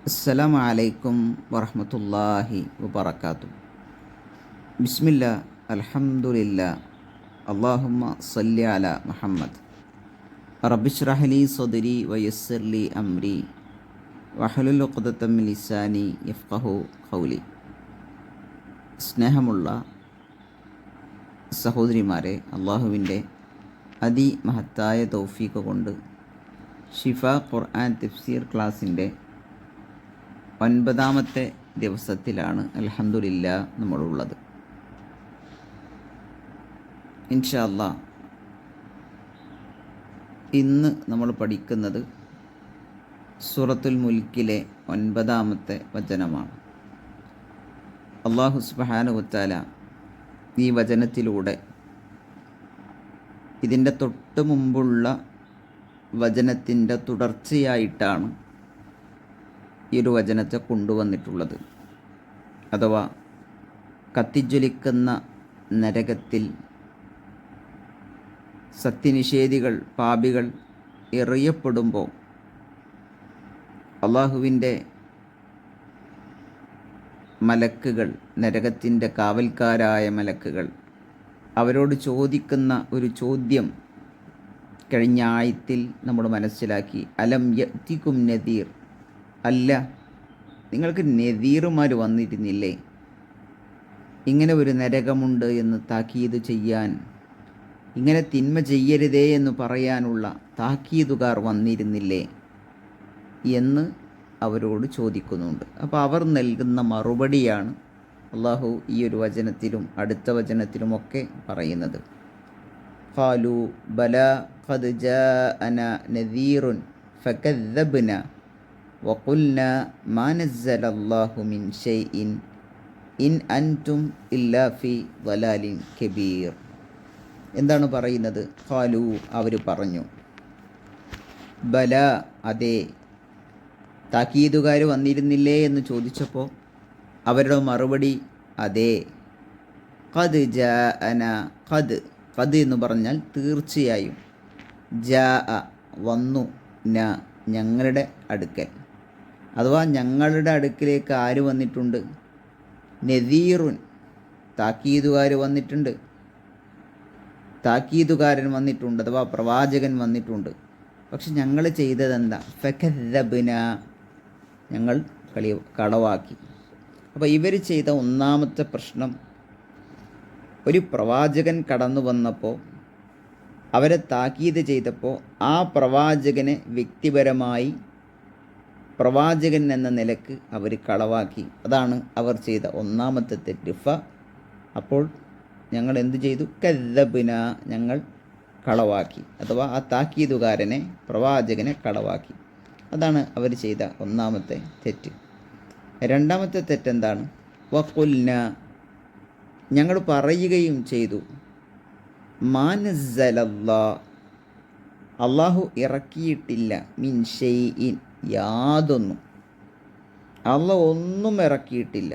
അസ്സലാമു അലൈക്കും വറഹ്മത്തുള്ളാഹി വബറകാതുഹു. ബിസ്മില്ലാ അൽഹംദുലില്ലാ അല്ലാഹുമ്മ സ്വല്ലി അലാ മുഹമ്മദ്. റബ്ബിശ്റഹ് ലി സ്വദ്രി വയസ്സിർ ലി അംരി വഹ്ലുൽ ഉഖ്ദതം മിൻ ലിസാനി യഫ്ഖഹു ഖൗലി. സ്നേഹമുള്ള സഹോദരിമാരെ, അള്ളാഹുവിൻ്റെ അതിമഹത്തായ തൗഫീഖ് കൊണ്ട് ഷിഫ ഖുർആൻ തഫ്സീർ ക്ലാസിൻ്റെ 9ാമത്തെ ദിവസത്തിലാണ് അൽഹംദുലില്ലാ നമ്മളുള്ളത്. ഇൻഷാ അല്ലാഹ് ഇന്ന് നമ്മൾ പഠിക്കുന്നത് സൂറത്തുൽ മുൽക്കിലെ 9ാമത്തെ വചനമാണ്. അല്ലാഹു സുബ്ഹാനഹു വ തആല ഈ വചനത്തിലൂടെ ഇതിൻ്റെ തൊട്ട് മുമ്പുള്ള വചനത്തിൻ്റെ തുടർച്ചയായിട്ടാണ് ഈ ഒരു വചനത്തെ കൊണ്ടുവന്നിട്ടുള്ളത്. അഥവാ കത്തിജ്വലിക്കുന്ന നരകത്തിൽ സത്യനിഷേധികൾ, പാപികൾ എറിയപ്പെടുമ്പോൾ അള്ളാഹുവിൻ്റെ മലക്കുകൾ, നരകത്തിൻ്റെ കാവൽക്കാരായ മലക്കുകൾ അവരോട് ചോദിക്കുന്ന ഒരു ചോദ്യം കഴിഞ്ഞ ആയത്തിൽ നമ്മൾ മനസ്സിലാക്കി. അലം യഅ്തികും നദീർ, അല്ല നിങ്ങൾക്ക് നദീറുമാർ വന്നിരുന്നില്ലേ? ഇങ്ങനെ ഒരു നരകമുണ്ട് എന്ന് താക്കീത് ചെയ്യാൻ, ഇങ്ങനെ തിന്മ ചെയ്യരുതേ എന്ന് പറയാനുള്ള താക്കീതുകാർ വന്നിരുന്നില്ലേ എന്ന് അവരോട് ചോദിക്കുന്നുണ്ട്. അപ്പോൾ അവർ നൽകുന്ന മറുപടിയാണ് അള്ളാഹു ഈ ഒരു വചനത്തിലും അടുത്ത വചനത്തിലുമൊക്കെ പറയുന്നത്. ഖാലു ബലാ ഖദ് ജാഅനാ നദീറുൻ ഫകദ്ദബ്നാ വഖുൽനാ മാ നസ്സലല്ലാഹു മിൻ ഷൈഇൻ ഇൻ അൻതും ഇല്ലാ ഫീ ളലാലിൻ കബീർ. എന്താണ് പറയുന്നത്? ഖാലു, അവർ പറഞ്ഞു, ബല, അതെ, താക്കീതുകാർ വന്നിരുന്നില്ലേ എന്ന് ചോദിച്ചപ്പോൾ അവരുടെ മറുപടി അതെ. ഖദ് ജാഅനാ, ഖദ് എന്ന് പറഞ്ഞാൽ തീർച്ചയായും, ജാഅ വന്നു, ന ഞങ്ങളുടെ അടുക്കൽ, അഥവാ ഞങ്ങളുടെ അടുക്കിലേക്ക് ആര് വന്നിട്ടുണ്ട്? നദീറുൻ, താക്കീതുകാർ വന്നിട്ടുണ്ട്, താക്കീതുകാരൻ വന്നിട്ടുണ്ട്, അഥവാ പ്രവാചകൻ വന്നിട്ടുണ്ട്. പക്ഷെ ഞങ്ങൾ ചെയ്തതെന്താ? ഫകദ്ദബ്ന, ഞങ്ങൾ കളവാക്കി. അപ്പോൾ ഇവർ ചെയ്ത ഒന്നാമത്തെ പ്രശ്നം, ഒരു പ്രവാചകൻ കടന്നു വന്നപ്പോൾ അവരെ താക്കീത് ചെയ്തപ്പോൾ ആ പ്രവാചകനെ വ്യക്തിപരമായി പ്രവാചകൻ എന്ന നിലക്ക് അവർ കളവാക്കി. അതാണ് അവർ ചെയ്ത ഒന്നാമത്തെ തെറ്റ്. അപ്പോൾ ഞങ്ങൾ എന്തു ചെയ്തു? കദ്ദബ്ന, ഞങ്ങൾ കളവാക്കി, അഥവാ ആ താക്കീതുകാരനെ, പ്രവാചകനെ കളവാക്കി. അതാണ് അവർ ചെയ്ത ഒന്നാമത്തെ തെറ്റ്. രണ്ടാമത്തെ തെറ്റെന്താണ്? വഖുൽന, ഞങ്ങൾ പറയുകയും ചെയ്തു, മാ നസ്സലല്ലാ, അള്ളാഹു ഇറക്കിയിട്ടില്ല, മിൻ ഷൈഇൻ, യാതൊന്നും, അള്ളാഹു ഒന്നും ഇറക്കിയിട്ടില്ല.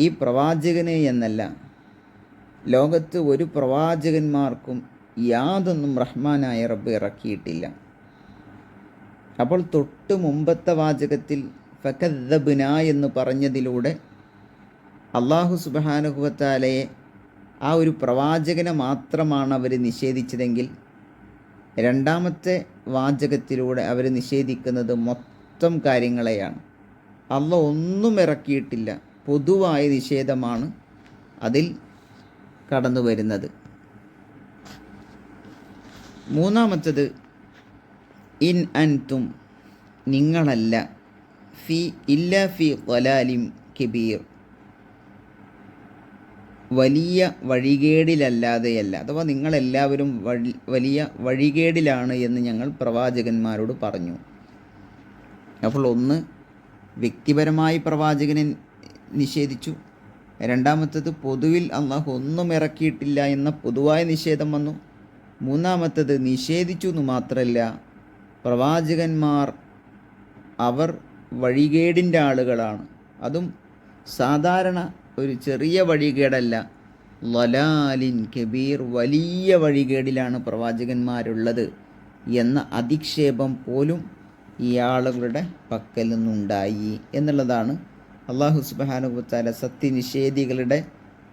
ഈ പ്രവാചകന് എന്നല്ല, ലോകത്ത് ഒരു പ്രവാചകന്മാർക്കും യാതൊന്നും റഹ്മാനായ റബ്ബ് ഇറക്കിയിട്ടില്ല. അപ്പോൾ തൊട്ട് മുമ്പത്തെ വാചകത്തിൽ ഫകദ്ദബ്ന എന്ന് പറഞ്ഞതിലൂടെ അല്ലാഹു സുബ്ഹാനഹു വ തആലയെ, ആ ഒരു പ്രവാചകനെ മാത്രമാണ് അവർ നിഷേധിച്ചതെങ്കിൽ രണ്ടാമത്തെ വാചകത്തിലൂടെ അവർ നിഷേധിക്കുന്നത് മൊത്തം കാര്യങ്ങളെയാണ്. അല്ലാഹു ഒന്നും ഇറക്കിയിട്ടില്ല, പൊതുവായ നിഷേധമാണ് അതിൽ കടന്നു വരുന്നത്. മൂന്നാമത്തത്, ഇൻ അൻതും, നിങ്ങളല്ല, ഇല്ലാ ഫി ളലാലിൻ കബീർ, വലിയ വഴികേടിലല്ലാതെയല്ല, അഥവാ നിങ്ങളെല്ലാവരും വലിയ വഴികേടിലാണ് എന്ന് ഞങ്ങൾ പ്രവാചകന്മാരോട് പറഞ്ഞു. അപ്പോൾ ഒന്ന്, വ്യക്തിപരമായി പ്രവാചകനെ നിഷേധിച്ചു. രണ്ടാമത്തത്, പൊതുവിൽ അള്ളാഹു ഒന്നും ഇറക്കിയിട്ടില്ല എന്ന പൊതുവായ നിഷേധം വന്നു. മൂന്നാമത്തത്, നിഷേധിച്ചു എന്ന് മാത്രമല്ല, പ്രവാചകന്മാർ അവർ വഴികേടിൻ്റെ ആളുകളാണ്, അതും സാധാരണ ഒരു ചെറിയ വഴികേടല്ല, ളലാലിൻ കബീർ, വലിയ വഴികേടിലാണ് പ്രവാചകന്മാരുള്ളത് എന്ന അധിക്ഷേപം പോലും ഈ ആളുകളുടെ പക്കൽ നിന്നുണ്ടായി എന്നുള്ളതാണ് അള്ളാഹു സുബ്ഹാനഹു വ തആല സത്യനിഷേധികളുടെ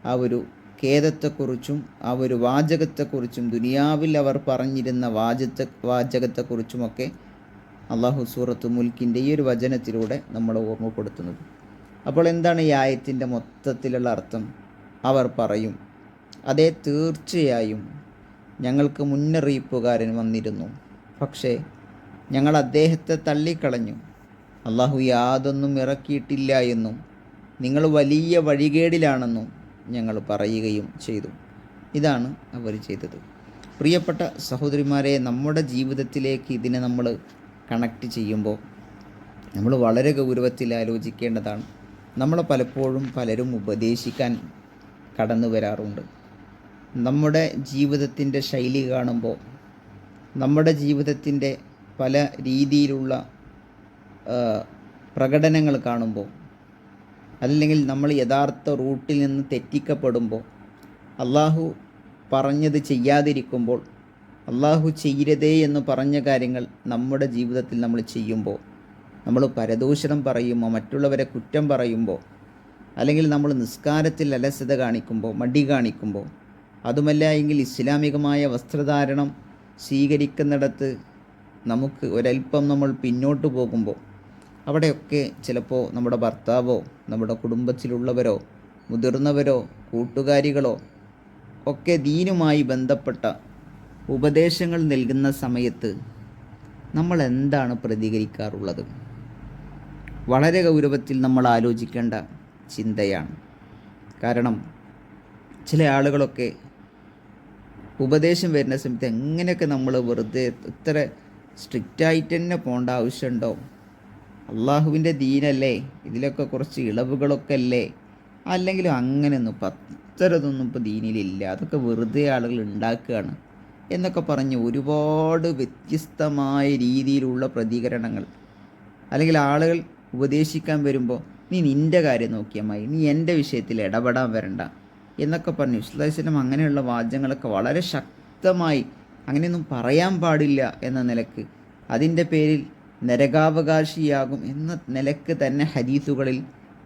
ആ ഒരു ഖേദത്തെക്കുറിച്ചും ആ ഒരു വാചകത്തെക്കുറിച്ചും ദുനിയാവിൽ അവർ പറഞ്ഞിരുന്ന വാചകത്തെക്കുറിച്ചുമൊക്കെ അള്ളാഹു സൂറത്ത് മുൽക്കിൻ്റെ ഈ ഒരു വചനത്തിലൂടെ നമ്മളെ ഓർമ്മപ്പെടുത്തുന്നത്. അപ്പോൾ എന്താണ് ഈ ആയത്തിൻ്റെ മൊത്തത്തിലുള്ള അർത്ഥം? അവർ പറയും, അതേ, തീർച്ചയായും ഞങ്ങൾക്ക് മുന്നറിയിപ്പുകാരൻ വന്നിരുന്നു, പക്ഷേ ഞങ്ങൾ അദ്ദേഹത്തെ തള്ളിക്കളഞ്ഞു. അള്ളാഹു യാതൊന്നും ഇറക്കിയിട്ടില്ല എന്നും നിങ്ങൾ വലിയ വഴികേടിലാണെന്നും ഞങ്ങൾ പറയുകയും ചെയ്തു. ഇതാണ് അവർ ചെയ്തത്. പ്രിയപ്പെട്ട സഹോദരിമാരെ, നമ്മുടെ ജീവിതത്തിലേക്ക് ഇതിനെ നമ്മൾ കണക്റ്റ് ചെയ്യുമ്പോൾ നമ്മൾ വളരെ ഗൗരവത്തിൽ ആലോചിക്കേണ്ടതാണ്. നമ്മളെ പലപ്പോഴും പലരും ഉപദേശിക്കാൻ കടന്നു വരാറുണ്ട്. നമ്മുടെ ജീവിതത്തിൻ്റെ ശൈലി കാണുമ്പോൾ, നമ്മുടെ ജീവിതത്തിൻ്റെ പല രീതിയിലുള്ള പ്രകടനങ്ങൾ കാണുമ്പോൾ, അല്ലെങ്കിൽ നമ്മൾ യഥാർത്ഥ റൂട്ടിൽ നിന്ന് തെറ്റിക്കപ്പെടുമ്പോൾ, അള്ളാഹു പറഞ്ഞത് ചെയ്യാതിരിക്കുമ്പോൾ, അള്ളാഹു ചെയ്യരുതേ എന്ന് പറഞ്ഞ കാര്യങ്ങൾ നമ്മുടെ ജീവിതത്തിൽ നമ്മൾ ചെയ്യുമ്പോൾ, നമ്മൾ പരദൂഷണം പറയുമ്പോൾ, മറ്റുള്ളവരെ കുറ്റം പറയുമ്പോൾ, അല്ലെങ്കിൽ നമ്മൾ നിസ്കാരത്തിൽ അലസത കാണിക്കുമ്പോൾ, മടി കാണിക്കുമ്പോൾ, അതുമല്ല എങ്കിൽ ഇസ്ലാമികമായ വസ്ത്രധാരണം സ്വീകരിക്കുന്നിടത്ത് നമുക്ക് ഒരൽപ്പം നമ്മൾ പിന്നോട്ട് പോകുമ്പോൾ, അവിടെയൊക്കെ ചിലപ്പോൾ നമ്മുടെ ഭർത്താവോ നമ്മുടെ കുടുംബത്തിലുള്ളവരോ മുതിർന്നവരോ കൂട്ടുകാരികളോ ഒക്കെ ദീനുമായി ബന്ധപ്പെട്ട ഉപദേശങ്ങൾ നൽകുന്ന സമയത്ത് നമ്മൾ എന്താണ് പ്രതികരിക്കാറുള്ളത്? വളരെ ഗൗരവത്തിൽ നമ്മൾ ആലോചിക്കേണ്ട ചിന്തയാണ്. കാരണം ചില ആളുകളൊക്കെ ഉപദേശം വരുന്ന സമയത്ത് എങ്ങനെയൊക്കെ നമ്മൾ വെറുതെ ഇത്ര സ്ട്രിക്റ്റായിട്ട് തന്നെ പോകേണ്ട ആവശ്യമുണ്ടോ? അള്ളാഹുവിൻ്റെ ദീനല്ലേ, ഇതിലൊക്കെ കുറച്ച് ഇളവുകളൊക്കെ അല്ലേ, അല്ലെങ്കിലും അങ്ങനെയൊന്നും അത്തരതൊന്നും ഇപ്പോൾ ദീനിലില്ല, അതൊക്കെ വെറുതെ ആളുകൾ ഉണ്ടാക്കുകയാണ് എന്നൊക്കെ പറഞ്ഞ് ഒരുപാട് വ്യത്യസ്തമായ രീതിയിലുള്ള പ്രതികരണങ്ങൾ, അല്ലെങ്കിൽ ആളുകൾ ഉപദേശിക്കാൻ വരുമ്പോൾ നീ നിൻ്റെ കാര്യം നോക്കിയാൽ മതി, നീ എൻ്റെ വിഷയത്തിൽ ഇടപെടാൻ വരണ്ട എന്നൊക്കെ പറഞ്ഞു. വിശ്വാസം അങ്ങനെയുള്ള വാചകങ്ങളൊക്കെ വളരെ ശക്തമായി അങ്ങനെയൊന്നും പറയാൻ പാടില്ല എന്ന നിലക്ക്, അതിൻ്റെ പേരിൽ നരകാവകാശിയാകും എന്ന നിലക്ക് തന്നെ ഹദീസുകളിൽ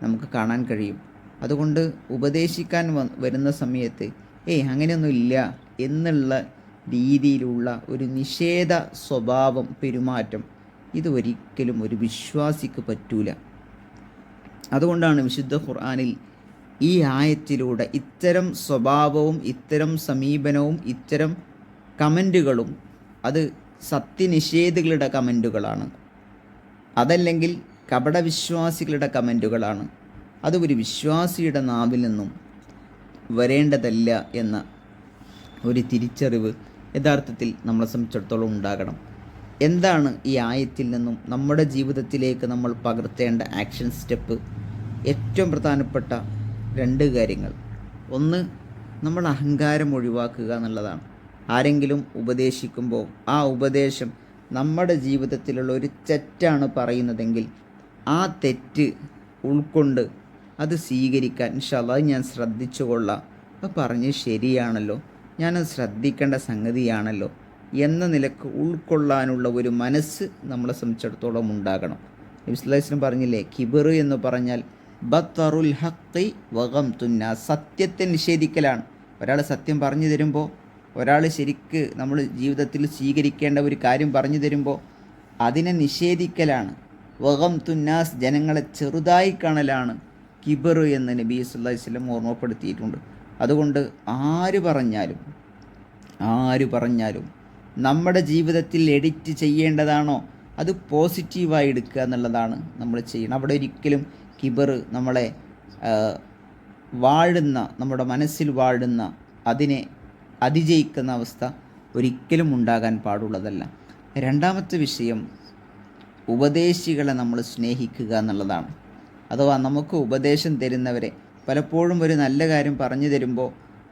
നമുക്ക് കാണാൻ കഴിയും. അതുകൊണ്ട് ഉപദേശിക്കാൻ വരുന്ന സമയത്ത് അങ്ങനെയൊന്നും ഇല്ല എന്നുള്ള രീതിയിലുള്ള ഒരു നിഷേധ സ്വഭാവം, പെരുമാറ്റം, ഇത് ഒരിക്കലും ഒരു വിശ്വാസിക്ക് പറ്റൂല. അതുകൊണ്ടാണ് വിശുദ്ധ ഖുർആനിൽ ഈ ആയത്തിലൂടെ ഇത്തരം സ്വഭാവവും ഇത്തരം സമീപനവും ഇത്തരം കമൻറ്റുകളും അത് സത്യനിഷേധികളുടെ കമൻറ്റുകളാണ്, അതല്ലെങ്കിൽ കപടവിശ്വാസികളുടെ കമൻറ്റുകളാണ്, അത് ഒരു വിശ്വാസിയുടെ നാവിൽ നിന്നും വരേണ്ടതല്ല എന്ന ഒരു തിരിച്ചറിവ് യഥാർത്ഥത്തിൽ നമ്മളെ സംബന്ധിച്ചിടത്തോളം ഉണ്ടാകണം. എന്താണ് ഈ ആയത്തിൽ നിന്നും നമ്മുടെ ജീവിതത്തിലേക്ക് നമ്മൾ പകർത്തേണ്ട ആക്ഷൻ സ്റ്റെപ്പ്? ഏറ്റവും പ്രധാനപ്പെട്ട 2 കാര്യങ്ങൾ. ഒന്ന്, നമ്മൾ അഹങ്കാരം ഒഴിവാക്കുക എന്നുള്ളതാണ്. ആരെങ്കിലും ഉപദേശിക്കുമ്പോൾ ആ ഉപദേശം നമ്മുടെ ജീവിതത്തിലുള്ള ഒരു തെറ്റാണ് പറയുന്നതെങ്കിൽ ആ തെറ്റ് ഉൾക്കൊണ്ട് അത് സ്വീകരിക്കാൻ ഇൻഷാ അല്ലാഹ് ഞാൻ ശ്രദ്ധിച്ചു കൊള്ളാം, അത് പറഞ്ഞ് ശരിയാണല്ലോ, ഞാനത് ശ്രദ്ധിക്കേണ്ട സംഗതിയാണല്ലോ എന്ന നിലക്ക് ഉൾക്കൊള്ളാനുള്ള ഒരു മനസ്സ് നമ്മളെ സംബന്ധിച്ചിടത്തോളം ഉണ്ടാകണം. നബി സല്ലല്ലാഹു അലൈഹി വസല്ലം പറഞ്ഞില്ലേ, കിബർ എന്ന് പറഞ്ഞാൽ ബത്തറുൽ ഹഖി വഗംതുന്ന, സത്യത്തെ നിഷേധിക്കലാണ്. ഒരാൾ സത്യം പറഞ്ഞു തരുമ്പോൾ, ഒരാൾ ശരിക്ക് നമ്മൾ ജീവിതത്തിൽ സ്വീകരിക്കേണ്ട ഒരു കാര്യം പറഞ്ഞു തരുമ്പോൾ അതിനെ നിഷേധിക്കലാണ്. വഗംതുന്നാസ്, ജനങ്ങളെ ചെറുതായി കാണലാണ് കിബർ എന്ന് നബി സല്ലല്ലാഹു അലൈഹി വസല്ലം ഓർമ്മപ്പെടുത്തിയിട്ടുണ്ട്. അതുകൊണ്ട് ആര് പറഞ്ഞാലും നമ്മുടെ ജീവിതത്തിൽ എഡിറ്റ് ചെയ്യേണ്ടതാണോ അത് പോസിറ്റീവായി എടുക്കുക എന്നുള്ളതാണ് നമ്മൾ ചെയ്യണം. അവിടെ ഒരിക്കലും കിബർ നമ്മളെ നമ്മുടെ മനസ്സിൽ വാഴുന്ന, അതിനെ അതിജയിക്കുന്ന അവസ്ഥ ഒരിക്കലും ഉണ്ടാകാൻ പാടുള്ളതല്ല. രണ്ടാമത്തെ വിഷയം, ഉപദേശികളെ നമ്മൾ സ്നേഹിക്കുക എന്നുള്ളതാണ്. അഥവാ നമുക്ക് ഉപദേശം തരുന്നവരെ പലപ്പോഴും ഒരു നല്ല കാര്യം പറഞ്ഞു തരുമ്പോൾ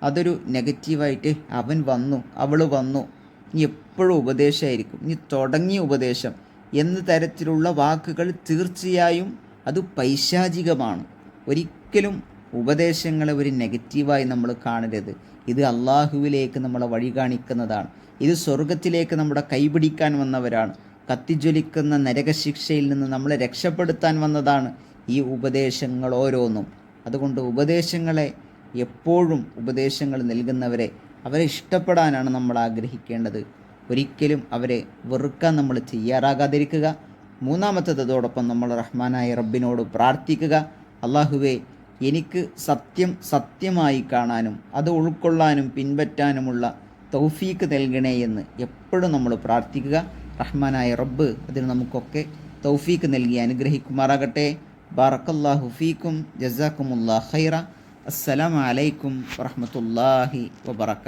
അതൊരു നെഗറ്റീവായിട്ട് അവൻ വന്നു, അവൾ വന്നു, ഇനി എപ്പോഴും ഉപദേശമായിരിക്കും, ഇനി തുടങ്ങിയ ഉപദേശം എന്ന തരത്തിലുള്ള വാക്കുകൾ തീർച്ചയായും അത് പൈശാചികമാണ്. ഒരിക്കലും ഉപദേശങ്ങളെ ഒരു നെഗറ്റീവായി നമ്മൾ കാണരുത്. ഇത് അള്ളാഹുവിലേക്ക് നമ്മളെ വഴി കാണിക്കുന്നതാണ്. ഇത് സ്വർഗത്തിലേക്ക് നമ്മുടെ കൈപിടിക്കാൻ വന്നവരാണ്. കത്തിജ്വലിക്കുന്ന നരകശിക്ഷയിൽ നിന്ന് നമ്മളെ രക്ഷപ്പെടുത്താൻ വന്നതാണ് ഈ ഉപദേശങ്ങൾ ഓരോന്നും. അതുകൊണ്ട് ഉപദേശങ്ങളെ എപ്പോഴും ഉപദേശങ്ങൾ നൽകുന്നവരെ അവരെ ഇഷ്ടപ്പെടാനാണ് നമ്മൾ ആഗ്രഹിക്കേണ്ടത്. ഒരിക്കലും അവരെ വെറുക്കാൻ നമ്മൾ തയ്യാറാകാതിരിക്കുക. മൂന്നാമത്തത്, അതോടൊപ്പം നമ്മൾ റഹ്മാനായ റബ്ബിനോട് പ്രാർത്ഥിക്കുക, അള്ളാഹുവേ എനിക്ക് സത്യം സത്യമായി കാണാനും അത് ഉൾക്കൊള്ളാനും പിൻപറ്റാനുമുള്ള തൗഫീക്ക് നൽകണേ എന്ന് എപ്പോഴും നമ്മൾ പ്രാർത്ഥിക്കുക. റഹ്മാനായ റബ്ബ് അതിന് നമുക്കൊക്കെ തൗഫീക്ക് നൽകി അനുഗ്രഹിക്കുമാറാകട്ടെ. ബാറക്കല്ലാഹു ഫീക്കും, ജസാക്കുമുല്ലാഹ് ഖൈറ. അസ്സലാമു അലൈക്കും വറഹ്മത്തുള്ളാഹി വബറകാതുഹു.